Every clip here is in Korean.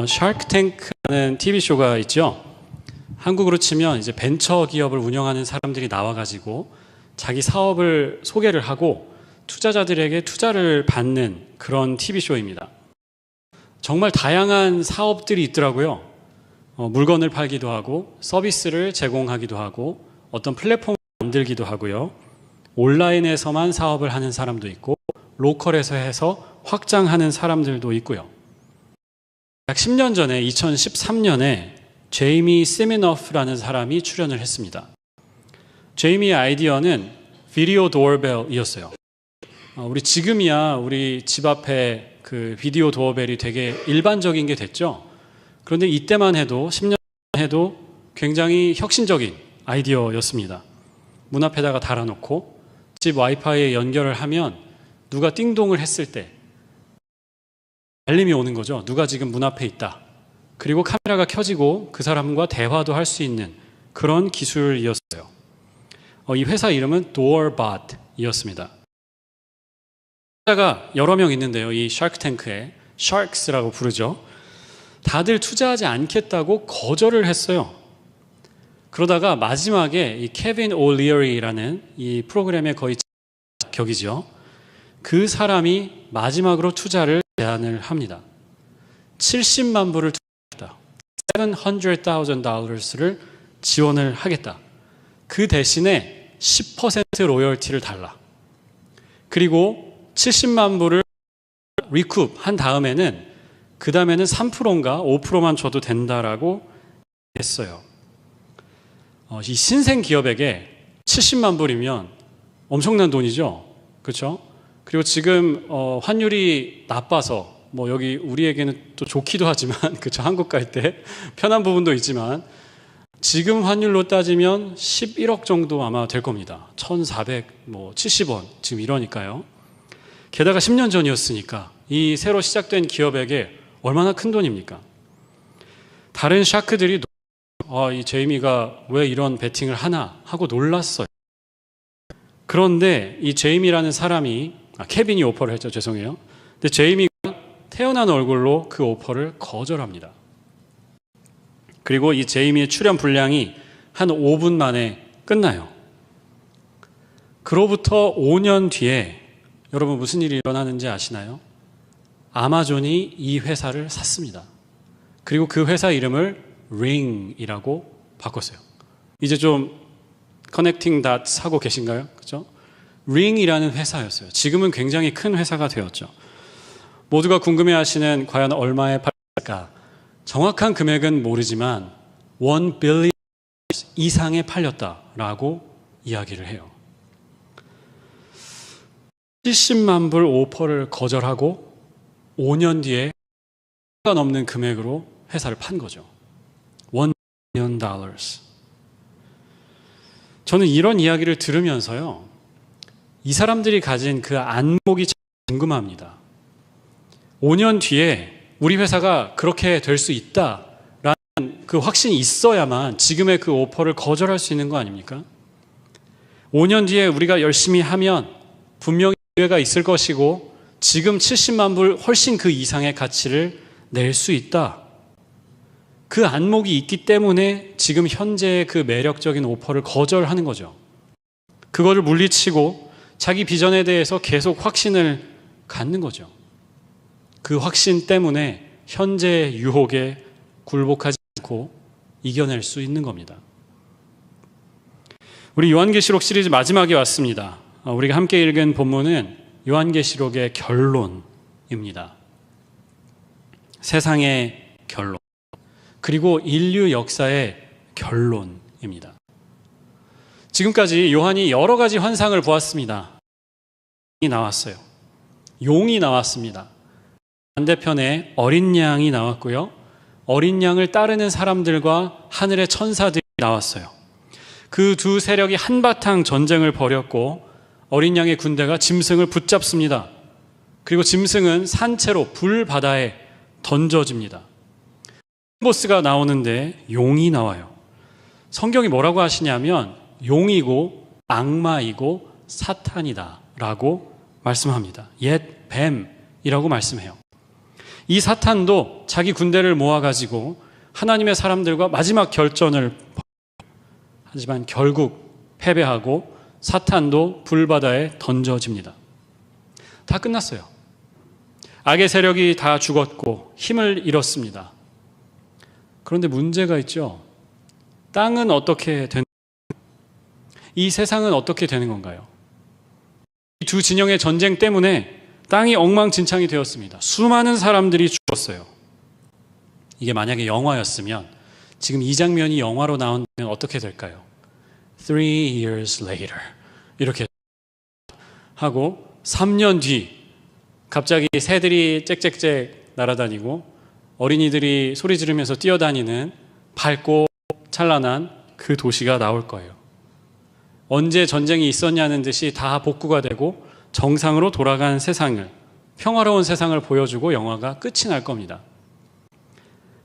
샤크 탱크라는 TV쇼가 있죠. 한국으로 치면 이제 벤처 기업을 운영하는 사람들이 나와가지고 자기 사업을 소개를 하고 투자자들에게 투자를 받는 그런 TV쇼입니다. 정말 다양한 사업들이 있더라고요. 물건을 팔기도 하고 서비스를 제공하기도 하고 어떤 플랫폼을 만들기도 하고요. 온라인에서만 사업을 하는 사람도 있고 로컬에서 해서 확장하는 사람들도 있고요. 약 10년 전에 2013년에 제이미 세미너프라는 사람이 출연을 했습니다. 제이미의 아이디어는 비디오 도어벨이었어요. 우리 지금이야 우리 집 앞에 그 비디오 도어벨이 되게 일반적인 게 됐죠. 그런데 이때만 해도 10년 해도 굉장히 혁신적인 아이디어였습니다. 문 앞에다가 달아놓고 집 와이파이에 연결을 하면 누가 띵동을 했을 때 알림이 오는 거죠. 누가 지금 문 앞에 있다. 그리고 카메라가 켜지고 그 사람과 대화도 할 수 있는 그런 기술이었어요. 이 회사 이름은 DoorBot이었습니다. 투자자가 여러 명 있는데요. 이 샤크탱크에 샤크스라고 부르죠. 다들 투자하지 않겠다고 거절을 했어요. 그러다가 마지막에 이 케빈 올리어리라는 이 프로그램의 거의 격이죠. 그 사람이 마지막으로 투자를 제안을 합니다. 70만 불을 투자하겠다. $700,000를 지원을 하겠다. 그 대신에 10% 로열티를 달라. 그리고 70만 불을 리쿱 한 다음에는 그 다음에는 3%인가 5%만 줘도 된다라고 했어요. 이 신생 기업에게 70만 불이면 엄청난 돈이죠. 그렇죠? 그리고 지금 환율이 나빠서 뭐 여기 우리에게는 또 좋기도 하지만 그렇죠? 한국 갈 때 편한 부분도 있지만 지금 환율로 따지면 11억 정도 아마 될 겁니다. 1,470원 지금 이러니까요. 게다가 10년 전이었으니까 이 새로 시작된 기업에게 얼마나 큰 돈입니까? 다른 샤크들이 이 제이미가 왜 이런 베팅을 하나 하고 놀랐어요. 그런데 이 제이미라는 사람이 케빈이 오퍼를 했죠. 죄송해요. 근데 제이미가 태어난 얼굴로 그 오퍼를 거절합니다. 그리고 이 제이미의 출연 분량이 한 5분 만에 끝나요. 그로부터 5년 뒤에 여러분 무슨 일이 일어나는지 아시나요? 아마존이 이 회사를 샀습니다. 그리고 그 회사 이름을 링이라고 바꿨어요. 이제 좀 커넥팅 닷 하고 계신가요? 그렇죠? 링이라는 회사였어요. 지금은 굉장히 큰 회사가 되었죠. 모두가 궁금해하시는 과연 얼마에 팔릴까? 정확한 금액은 모르지만 1 빌리언 이상에 팔렸다라고 이야기를 해요. 70만 불 오퍼를 거절하고 5년 뒤에 가 넘는 금액으로 회사를 판 거죠. $1 billion. 저는 이런 이야기를 들으면서요, 이 사람들이 가진 그 안목이 참 궁금합니다. 5년 뒤에 우리 회사가 그렇게 될 수 있다라는 그 확신이 있어야만 지금의 그 오퍼를 거절할 수 있는 거 아닙니까? 5년 뒤에 우리가 열심히 하면 분명히 기회가 있을 것이고 지금 70만 불 훨씬 그 이상의 가치를 낼 수 있다. 그 안목이 있기 때문에 지금 현재의 그 매력적인 오퍼를 거절하는 거죠. 그거를 물리치고 자기 비전에 대해서 계속 확신을 갖는 거죠. 그 확신 때문에 현재의 유혹에 굴복하지 않고 이겨낼 수 있는 겁니다. 우리 요한계시록 시리즈 마지막에 왔습니다. 우리가 함께 읽은 본문은 요한계시록의 결론입니다. 세상의 결론, 그리고 인류 역사의 결론입니다. 지금까지 요한이 여러 가지 환상을 보았습니다. 나왔어요. 용이 나왔습니다. 반대편에 어린 양이 나왔고요. 어린 양을 따르는 사람들과 하늘의 천사들이 나왔어요. 그 두 세력이 한바탕 전쟁을 벌였고 어린 양의 군대가 짐승을 붙잡습니다. 그리고 짐승은 산채로 불바다에 던져집니다. 보스가 나오는데 용이 나와요. 성경이 뭐라고 하시냐면 용이고 악마이고 사탄이다 라고 말씀합니다. 옛 뱀이라고 말씀해요. 이 사탄도 자기 군대를 모아가지고 하나님의 사람들과 마지막 결전을 하지만 결국 패배하고 사탄도 불바다에 던져집니다. 다 끝났어요. 악의 세력이 다 죽었고 힘을 잃었습니다. 그런데 문제가 있죠. 땅은 어떻게 되는 이 세상은 어떻게 되는 건가요? 이 두 진영의 전쟁 때문에 땅이 엉망진창이 되었습니다. 수많은 사람들이 죽었어요. 이게 만약에 영화였으면 지금 이 장면이 영화로 나온다면 어떻게 될까요? 3 years later 이렇게 하고 3년 뒤 갑자기 새들이 짹짹짹 날아다니고 어린이들이 소리 지르면서 뛰어다니는 밝고 찬란한 그 도시가 나올 거예요. 언제 전쟁이 있었냐는 듯이 다 복구가 되고 정상으로 돌아간 세상을, 평화로운 세상을 보여주고 영화가 끝이 날 겁니다.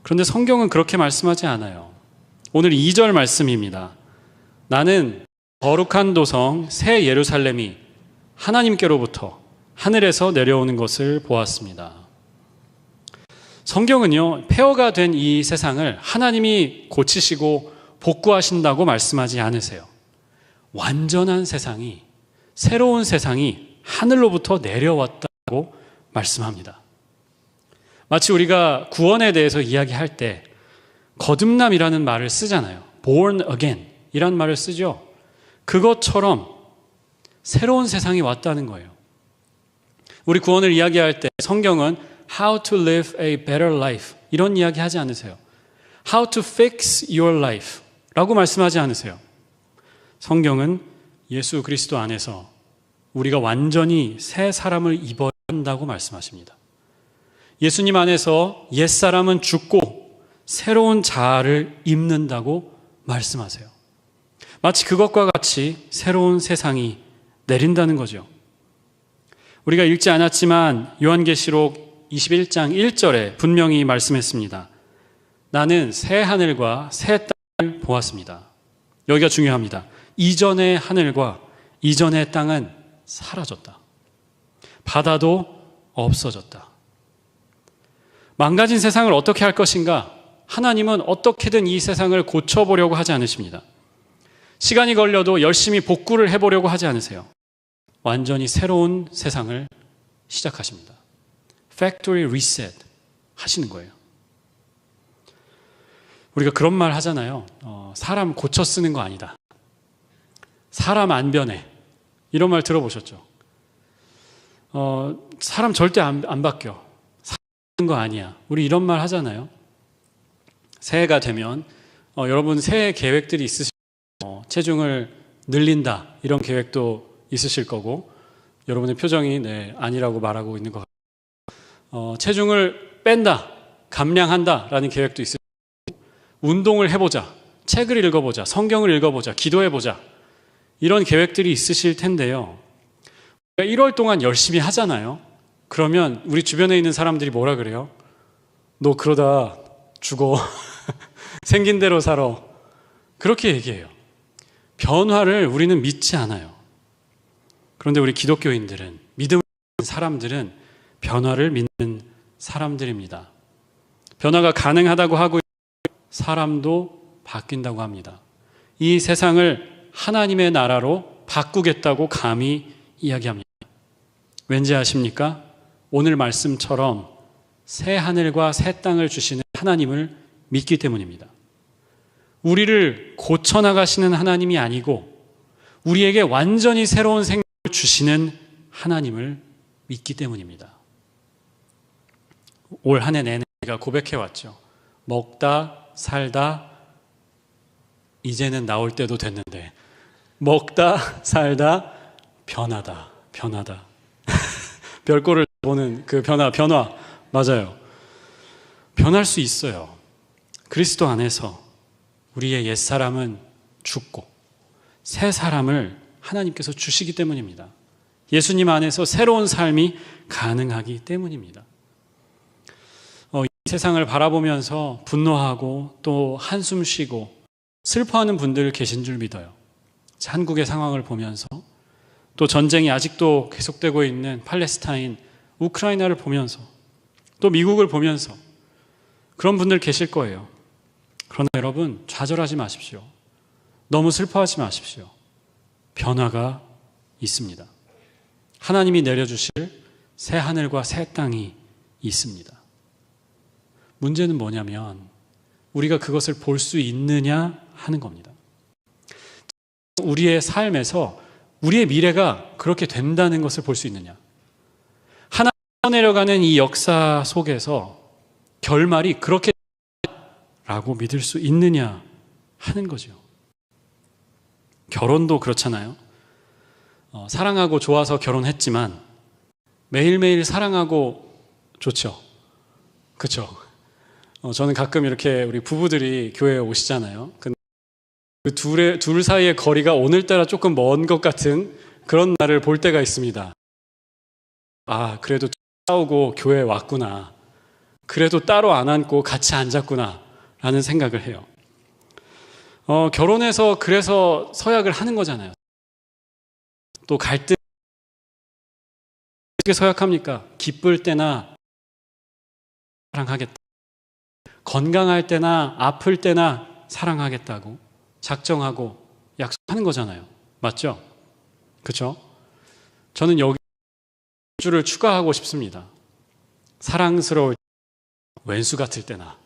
그런데 성경은 그렇게 말씀하지 않아요. 오늘 2절 말씀입니다. 나는 거룩한 도성 새 예루살렘이 하나님께로부터 하늘에서 내려오는 것을 보았습니다. 성경은요, 폐허가 된 이 세상을 하나님이 고치시고 복구하신다고 말씀하지 않으세요. 완전한 세상이, 새로운 세상이 하늘로부터 내려왔다고 말씀합니다. 마치 우리가 구원에 대해서 이야기할 때 거듭남이라는 말을 쓰잖아요. born again 이란 말을 쓰죠. 그것처럼 새로운 세상이 왔다는 거예요. 우리 구원을 이야기할 때 성경은 how to live a better life 이런 이야기 하지 않으세요. how to fix your life 라고 말씀하지 않으세요. 성경은 예수 그리스도 안에서 우리가 완전히 새 사람을 입어야 한다고 말씀하십니다. 예수님 안에서 옛사람은 죽고 새로운 자아를 입는다고 말씀하세요. 마치 그것과 같이 새로운 세상이 내린다는 거죠. 우리가 읽지 않았지만 요한계시록 21장 1절에 분명히 말씀했습니다. 나는 새 하늘과 새 땅을 보았습니다. 여기가 중요합니다. 이전의 하늘과 이전의 땅은 사라졌다. 바다도 없어졌다. 망가진 세상을 어떻게 할 것인가? 하나님은 어떻게든 이 세상을 고쳐보려고 하지 않으십니다. 시간이 걸려도 열심히 복구를 해보려고 하지 않으세요. 완전히 새로운 세상을 시작하십니다. Factory reset 하시는 거예요. 우리가 그런 말 하잖아요. 사람 고쳐 쓰는 거 아니다. 사람 안 변해. 이런 말 들어보셨죠? 사람 절대 안 바뀌어. 사는 거 아니야. 우리 이런 말 하잖아요. 새해가 되면 여러분 새해 계획들이 있으실 거예요. 체중을 늘린다. 이런 계획도 있으실 거고 여러분의 표정이 아니라고 말하고 있는 것 같아요. 체중을 뺀다. 감량한다. 라는 계획도 있으실 거고 운동을 해보자. 책을 읽어보자. 성경을 읽어보자. 기도해보자. 이런 계획들이 있으실 텐데요. 1월 동안 열심히 하잖아요. 그러면 우리 주변에 있는 사람들이 뭐라 그래요? 너 그러다 죽어. 생긴 대로 살아. 그렇게 얘기해요. 변화를 우리는 믿지 않아요. 그런데 우리 기독교인들은, 믿음을 믿는 사람들은 변화를 믿는 사람들입니다. 변화가 가능하다고 하고 사람도 바뀐다고 합니다. 이 세상을 하나님의 나라로 바꾸겠다고 감히 이야기합니다. 왠지 아십니까? 오늘 말씀처럼 새 하늘과 새 땅을 주시는 하나님을 믿기 때문입니다. 우리를 고쳐나가시는 하나님이 아니고 우리에게 완전히 새로운 생명을 주시는 하나님을 믿기 때문입니다. 올 한 해 내내 우리가 고백해왔죠. 먹다 살다 이제는 나올 때도 됐는데 먹다 살다 변하다. 별꼴을 보는 그 변화 맞아요. 변할 수 있어요. 그리스도 안에서 우리의 옛사람은 죽고 새 사람을 하나님께서 주시기 때문입니다. 예수님 안에서 새로운 삶이 가능하기 때문입니다. 이 세상을 바라보면서 분노하고 또 한숨 쉬고 슬퍼하는 분들 계신 줄 믿어요. 한국의 상황을 보면서 또 전쟁이 아직도 계속되고 있는 팔레스타인, 우크라이나를 보면서 또 미국을 보면서 그런 분들 계실 거예요. 그러나 여러분, 좌절하지 마십시오. 너무 슬퍼하지 마십시오. 변화가 있습니다. 하나님이 내려주실 새 하늘과 새 땅이 있습니다. 문제는 뭐냐면 우리가 그것을 볼 수 있느냐 하는 겁니다. 우리의 삶에서 우리의 미래가 그렇게 된다는 것을 볼 수 있느냐. 하나님 내려가는 이 역사 속에서 결말이 그렇게 라고 믿을 수 있느냐 하는 거죠. 결혼도 그렇잖아요. 사랑하고 좋아서 결혼했지만 매일매일 사랑하고 좋죠. 그렇죠. 저는 가끔 이렇게 우리 부부들이 교회에 오시잖아요. 근데 그 둘 사이의 거리가 오늘따라 조금 먼 것 같은 그런 날을 볼 때가 있습니다. 아, 그래도 싸우고 교회에 왔구나. 그래도 따로 안 앉고 같이 앉았구나 라는 생각을 해요. 결혼해서 그래서 서약을 하는 거잖아요. 또 갈등 어떻게 서약합니까? 기쁠 때나 사랑하겠다. 건강할 때나 아플 때나 사랑하겠다고 작정하고 약속하는 거잖아요. 맞죠? 그렇죠? 저는 여기 주를 추가하고 싶습니다. 사랑스러울 왼수 같을 때나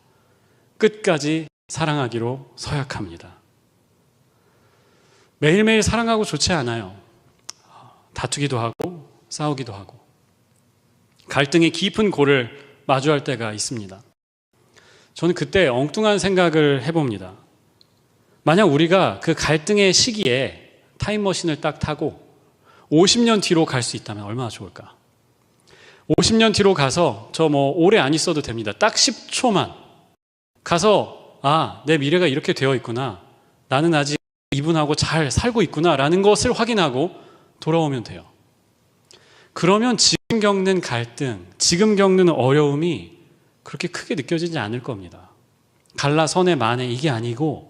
끝까지 사랑하기로 서약합니다. 매일매일 사랑하고 좋지 않아요. 다투기도 하고 싸우기도 하고 갈등의 깊은 골을 마주할 때가 있습니다. 저는 그때 엉뚱한 생각을 해봅니다. 만약 우리가 그 갈등의 시기에 타임머신을 딱 타고 50년 뒤로 갈 수 있다면 얼마나 좋을까? 50년 뒤로 가서 저 오래 안 있어도 됩니다. 딱 10초만 가서 내 미래가 이렇게 되어 있구나. 나는 아직 이분하고 잘 살고 있구나 라는 것을 확인하고 돌아오면 돼요. 그러면 지금 겪는 갈등, 지금 겪는 어려움이 그렇게 크게 느껴지지 않을 겁니다. 갈라선의 만에 이게 아니고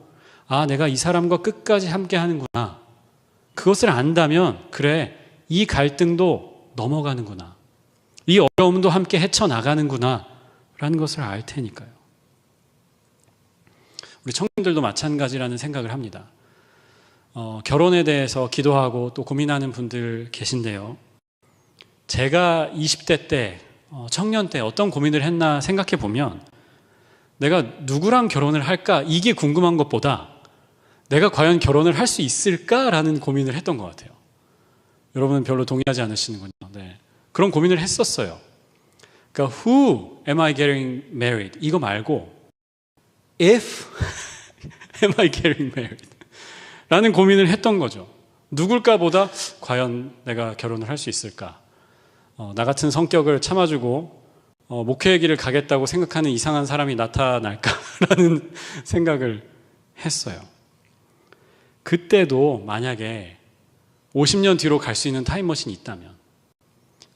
내가 이 사람과 끝까지 함께 하는구나. 그것을 안다면 그래, 이 갈등도 넘어가는구나. 이 어려움도 함께 헤쳐나가는구나 라는 것을 알 테니까요. 우리 청년들도 마찬가지라는 생각을 합니다. 결혼에 대해서 기도하고 또 고민하는 분들 계신데요. 제가 20대 때, 청년 때 어떤 고민을 했나 생각해 보면 내가 누구랑 결혼을 할까 이게 궁금한 것보다 내가 과연 결혼을 할 수 있을까라는 고민을 했던 것 같아요. 여러분은 별로 동의하지 않으시는군요. 네. 그런 고민을 했었어요. 그러니까 who am I getting married? 이거 말고 if am I getting married? 라는 고민을 했던 거죠. 누굴까 보다 과연 내가 결혼을 할 수 있을까? 나 같은 성격을 참아주고 목회의 길을 가겠다고 생각하는 이상한 사람이 나타날까라는 생각을 했어요. 그때도 만약에 50년 뒤로 갈 수 있는 타임머신이 있다면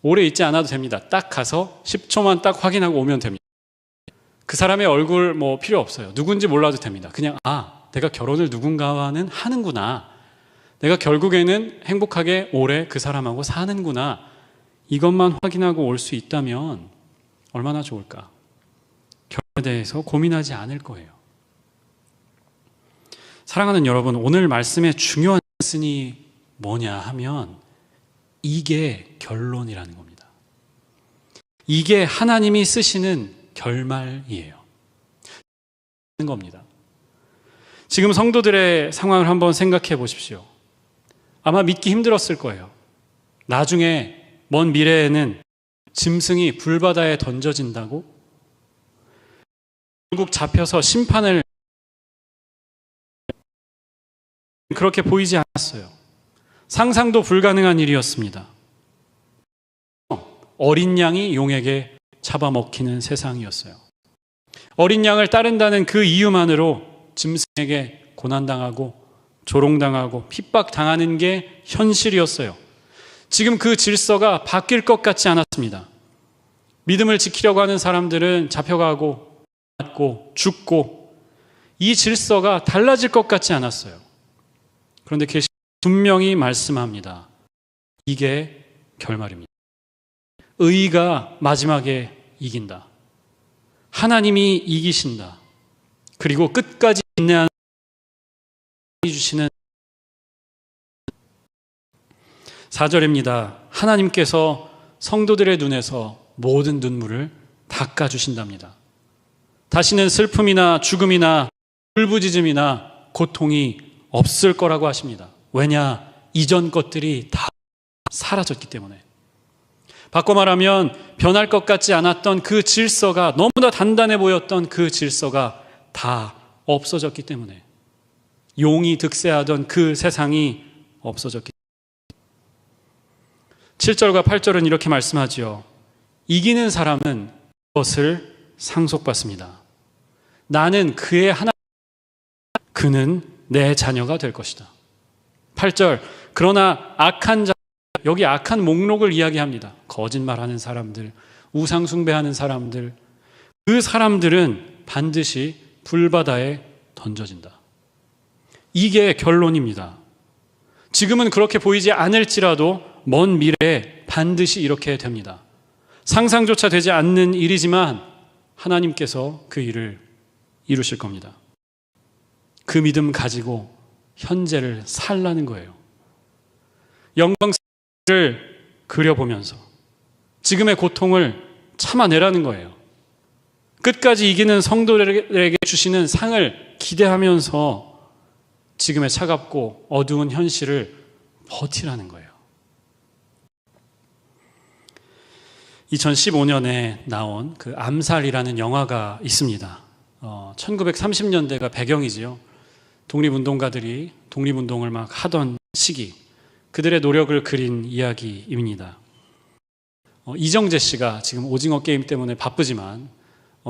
오래 있지 않아도 됩니다. 딱 가서 10초만 딱 확인하고 오면 됩니다. 그 사람의 얼굴 필요 없어요. 누군지 몰라도 됩니다. 그냥 내가 결혼을 누군가와는 하는구나. 내가 결국에는 행복하게 오래 그 사람하고 사는구나. 이것만 확인하고 올 수 있다면 얼마나 좋을까. 결혼에 대해서 고민하지 않을 거예요. 사랑하는 여러분, 오늘 말씀의 중요한 레슨이 뭐냐 하면 이게 결론이라는 겁니다. 이게 하나님이 쓰시는 결말이에요. 겁니다. 지금 성도들의 상황을 한번 생각해 보십시오. 아마 믿기 힘들었을 거예요. 나중에 먼 미래에는 짐승이 불바다에 던져진다고? 결국 잡혀서 심판을 그렇게 보이지 않았어요. 상상도 불가능한 일이었습니다. 어린 양이 용에게 잡아먹히는 세상이었어요. 어린 양을 따른다는 그 이유만으로 짐승에게 고난당하고 조롱당하고 핍박당하는 게 현실이었어요. 지금 그 질서가 바뀔 것 같지 않았습니다. 믿음을 지키려고 하는 사람들은 잡혀가고 맞고 죽고 이 질서가 달라질 것 같지 않았어요. 그런데 계시 분명히 말씀합니다. 이게 결말입니다. 의가 마지막에 이긴다. 하나님이 이기신다. 그리고 끝까지 인내하는 주시는 4절입니다. 하나님께서 성도들의 눈에서 모든 눈물을 닦아주신답니다. 다시는 슬픔이나 죽음이나 울부짖음이나 고통이 없을 거라고 하십니다. 왜냐? 이전 것들이 다 사라졌기 때문에. 바꿔 말하면 변할 것 같지 않았던 그 질서가, 너무나 단단해 보였던 그 질서가 다 없어졌기 때문에. 용이 득세하던 그 세상이 없어졌기 때문에. 7절과 8절은 이렇게 말씀하지요. 이기는 사람은 그것을 상속받습니다. 나는 그의 하나님, 그는 내 자녀가 될 것이다. 8절, 그러나 악한 자, 여기 악한 목록을 이야기합니다. 거짓말하는 사람들, 우상 숭배하는 사람들, 그 사람들은 반드시 불바다에 던져진다. 이게 결론입니다. 지금은 그렇게 보이지 않을지라도 먼 미래에 반드시 이렇게 됩니다. 상상조차 되지 않는 일이지만 하나님께서 그 일을 이루실 겁니다. 그 믿음 가지고 현재를 살라는 거예요. 영광을 그려보면서 지금의 고통을 참아내라는 거예요. 끝까지 이기는 성도들에게 주시는 상을 기대하면서 지금의 차갑고 어두운 현실을 버티라는 거예요. 2015년에 나온 그 암살이라는 영화가 있습니다. 1930년대가 배경이지요. 독립운동가들이 독립운동을 막 하던 시기, 그들의 노력을 그린 이야기입니다. 이정재 씨가 지금 오징어 게임 때문에 바쁘지만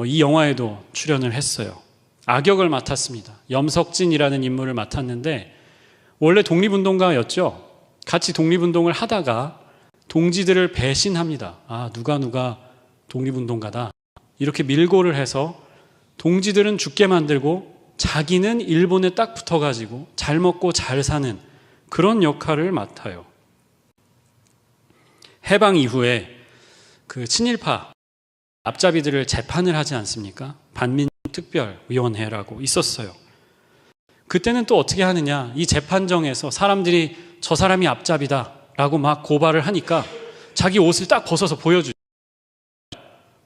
이 영화에도 출연을 했어요. 악역을 맡았습니다. 염석진이라는 인물을 맡았는데 원래 독립운동가였죠. 같이 독립운동을 하다가 동지들을 배신합니다. 아, 누가 독립운동가다. 이렇게 밀고를 해서 동지들은 죽게 만들고 자기는 일본에 딱 붙어가지고 잘 먹고 잘 사는 그런 역할을 맡아요. 해방 이후에 그 친일파 앞잡이들을 재판을 하지 않습니까? 반민특별위원회라고 있었어요. 그때는 또 어떻게 하느냐? 이 재판정에서 사람들이 저 사람이 앞잡이다 라고 막 고발을 하니까 자기 옷을 딱 벗어서 보여주죠.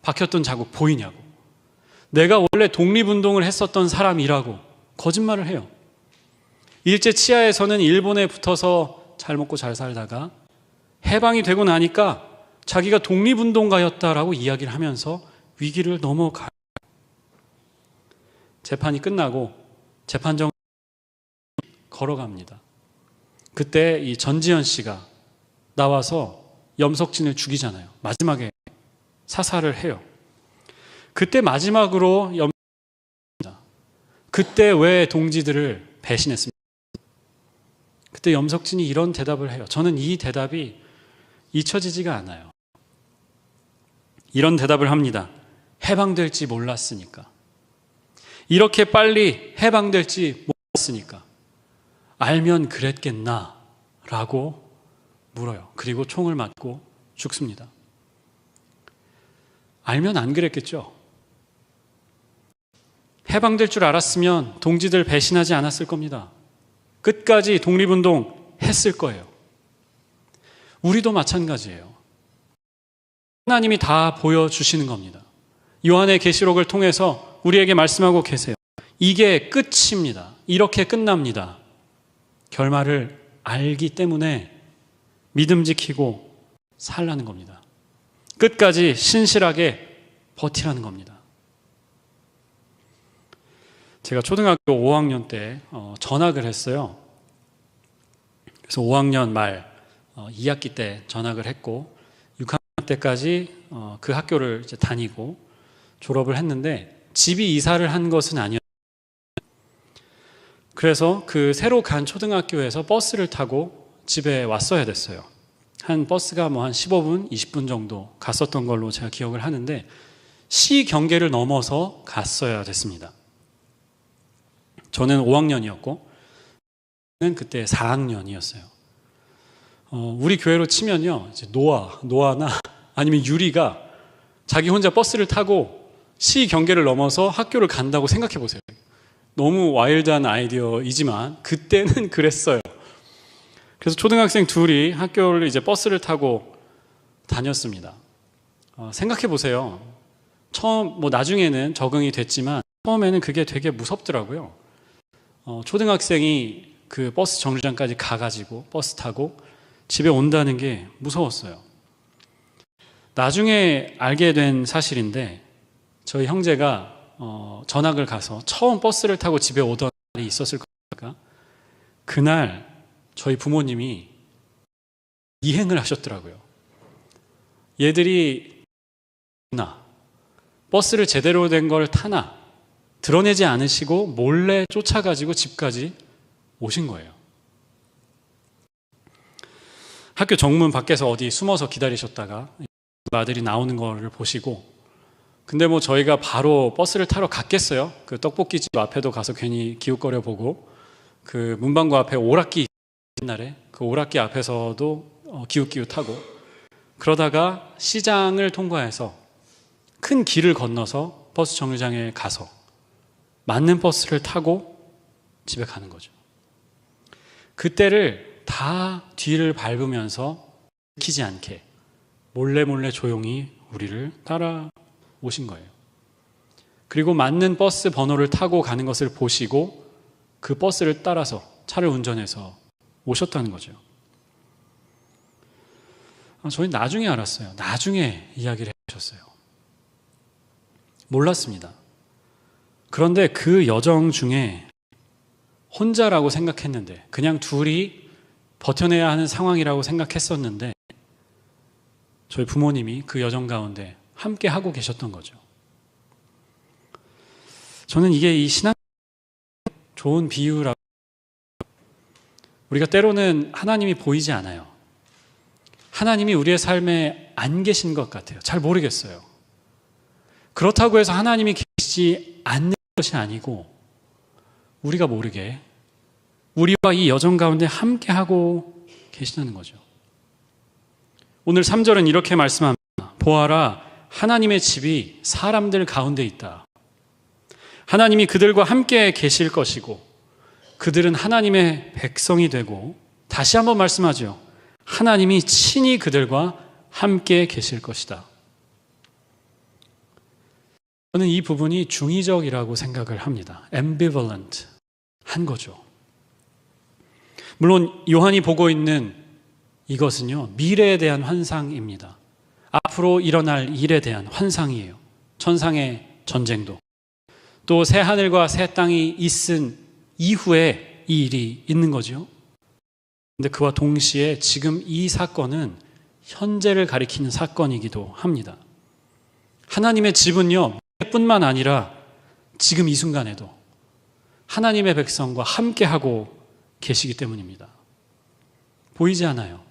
박혔던 자국 보이냐고. 내가 원래 독립운동을 했었던 사람이라고 거짓말을 해요. 일제 치하에서는 일본에 붙어서 잘 먹고 잘 살다가 해방이 되고 나니까 자기가 독립운동가였다라고 이야기를 하면서 위기를 넘어가요. 재판이 끝나고 재판정 걸어갑니다. 그때 이 전지현 씨가 나와서 염석진을 죽이잖아요. 마지막에 사살을 해요. 그때 마지막으로 그때 왜 동지들을 배신했습니까? 그때 염석진이 이런 대답을 해요. 저는 이 대답이 잊혀지지가 않아요. 이런 대답을 합니다. 해방될지 몰랐으니까. 이렇게 빨리 해방될지 몰랐으니까. 알면 그랬겠나? 라고 물어요. 그리고 총을 맞고 죽습니다. 알면 안 그랬겠죠? 해방될 줄 알았으면 동지들 배신하지 않았을 겁니다. 끝까지 독립운동 했을 거예요. 우리도 마찬가지예요. 하나님이 다 보여주시는 겁니다. 요한의 계시록을 통해서 우리에게 말씀하고 계세요. 이게 끝입니다. 이렇게 끝납니다. 결말을 알기 때문에 믿음 지키고 살라는 겁니다. 끝까지 신실하게 버티라는 겁니다. 제가 초등학교 5학년 때 전학을 했어요. 그래서 5학년 말 2학기 때 전학을 했고 6학년 때까지 그 학교를 이제 다니고 졸업을 했는데 집이 이사를 한 것은 아니었어요. 그래서 그 새로 간 초등학교에서 버스를 타고 집에 왔어야 됐어요. 한 버스가 한 15분, 20분 정도 갔었던 걸로 제가 기억을 하는데 시 경계를 넘어서 갔어야 됐습니다. 저는 5학년이었고 그때 4학년이었어요. 우리 교회로 치면요, 이제 노아나 아니면 유리가 자기 혼자 버스를 타고 시 경계를 넘어서 학교를 간다고 생각해 보세요. 너무 와일드한 아이디어이지만 그때는 그랬어요. 그래서 초등학생 둘이 학교를 이제 버스를 타고 다녔습니다. 생각해 보세요. 처음 나중에는 적응이 됐지만 처음에는 그게 되게 무섭더라고요. 초등학생이 그 버스 정류장까지 가가지고 버스 타고 집에 온다는 게 무서웠어요. 나중에 알게 된 사실인데 저희 형제가 전학을 가서 처음 버스를 타고 집에 오던 날이 있었을 거니까 그날 저희 부모님이 이행을 하셨더라고요. 얘들이 버스를 제대로 된 걸 타나 드러내지 않으시고 몰래 쫓아가지고 집까지 오신 거예요. 학교 정문 밖에서 어디 숨어서 기다리셨다가 아들이 나오는 거를 보시고, 근데 저희가 바로 버스를 타러 갔겠어요? 그 떡볶이집 앞에도 가서 괜히 기웃거려 보고, 그 문방구 앞에 오락기, 옛날에 그 오락기 앞에서도 기웃기웃하고, 그러다가 시장을 통과해서 큰 길을 건너서 버스 정류장에 가서 맞는 버스를 타고 집에 가는 거죠. 그때를 다 뒤를 밟으면서 지키지 않게 몰래 조용히 우리를 따라오신 거예요. 그리고 맞는 버스 번호를 타고 가는 것을 보시고 그 버스를 따라서 차를 운전해서 오셨다는 거죠. 저희 나중에 알았어요. 나중에 이야기를 해주셨어요. 몰랐습니다. 그런데 그 여정 중에 혼자라고 생각했는데, 그냥 둘이 버텨내야 하는 상황이라고 생각했었는데 저희 부모님이 그 여정 가운데 함께 하고 계셨던 거죠. 저는 이게 이 신앙 좋은 비유라고. 우리가 때로는 하나님이 보이지 않아요. 하나님이 우리의 삶에 안 계신 것 같아요. 잘 모르겠어요. 그렇다고 해서 하나님이 계시지 않는 것이 아니고 우리가 모르게 우리와 이 여정 가운데 함께 하고 계시다는 거죠. 오늘 3절은 이렇게 말씀합니다. 보아라, 하나님의 집이 사람들 가운데 있다. 하나님이 그들과 함께 계실 것이고 그들은 하나님의 백성이 되고, 다시 한번 말씀하죠. 하나님이 친히 그들과 함께 계실 것이다. 저는 이 부분이 중의적이라고 생각을 합니다. ambivalent 한 거죠. 물론 요한이 보고 있는 이것은요, 미래에 대한 환상입니다. 앞으로 일어날 일에 대한 환상이에요. 천상의 전쟁도, 또 새 하늘과 새 땅이 있은 이후에 이 일이 있는 거죠. 그런데 그와 동시에 지금 이 사건은 현재를 가리키는 사건이기도 합니다. 하나님의 집은요, 뿐만 아니라 지금 이 순간에도 하나님의 백성과 함께하고 계시기 때문입니다. 보이지 않아요.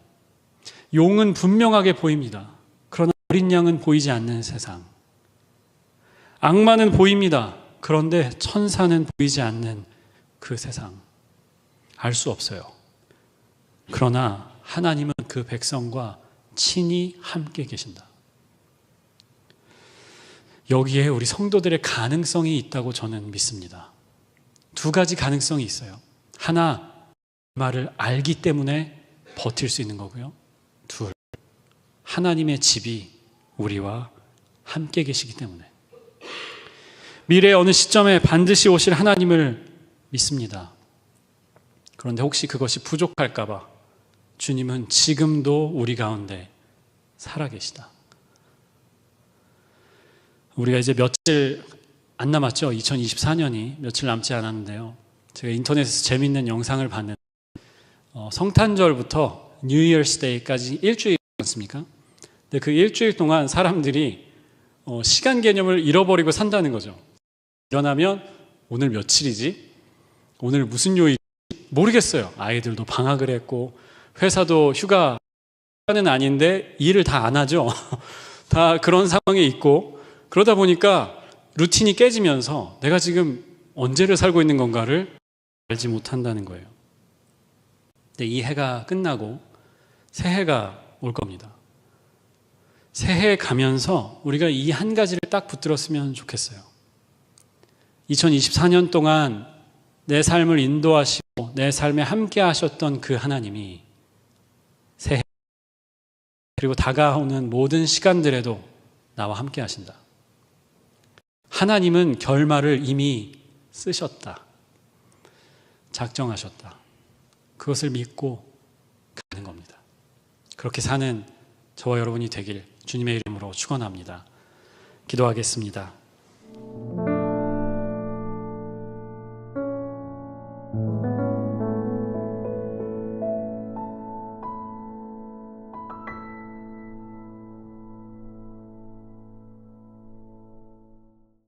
용은 분명하게 보입니다. 그러나 어린 양은 보이지 않는 세상. 악마는 보입니다. 그런데 천사는 보이지 않는 그 세상. 알 수 없어요. 그러나 하나님은 그 백성과 친히 함께 계신다. 여기에 우리 성도들의 가능성이 있다고 저는 믿습니다. 두 가지 가능성이 있어요. 하나, 말을 알기 때문에 버틸 수 있는 거고요. 둘, 하나님의 집이 우리와 함께 계시기 때문에. 미래의 어느 시점에 반드시 오실 하나님을 믿습니다. 그런데 혹시 그것이 부족할까 봐 주님은 지금도 우리 가운데 살아계시다. 우리가 이제 며칠 안 남았죠. 2024년이 며칠 남지 않았는데요. 제가 인터넷에서 재밌는 영상을 봤는데 성탄절부터 뉴 이어스 데이까지 일주일 않습니까? 근데 그 일주일 동안 사람들이 시간 개념을 잃어버리고 산다는 거죠. 일어나면 오늘 며칠이지? 오늘 무슨 요일이지? 모르겠어요. 아이들도 방학을 했고 회사도 휴가는 아닌데 일을 다 안 하죠. 다 그런 상황에 있고, 그러다 보니까 루틴이 깨지면서 내가 지금 언제를 살고 있는 건가를 알지 못한다는 거예요. 근데 이 해가 끝나고 새 해가 올 겁니다. 새해 가면서 우리가 이 한 가지를 딱 붙들었으면 좋겠어요. 2024년 동안 내 삶을 인도하시고 내 삶에 함께 하셨던 그 하나님이 새해 그리고 다가오는 모든 시간들에도 나와 함께 하신다. 하나님은 결말을 이미 쓰셨다. 작정하셨다. 그것을 믿고 가는 겁니다. 그렇게 사는 저와 여러분이 되길 주님의 이름으로 축원합니다. 기도하겠습니다.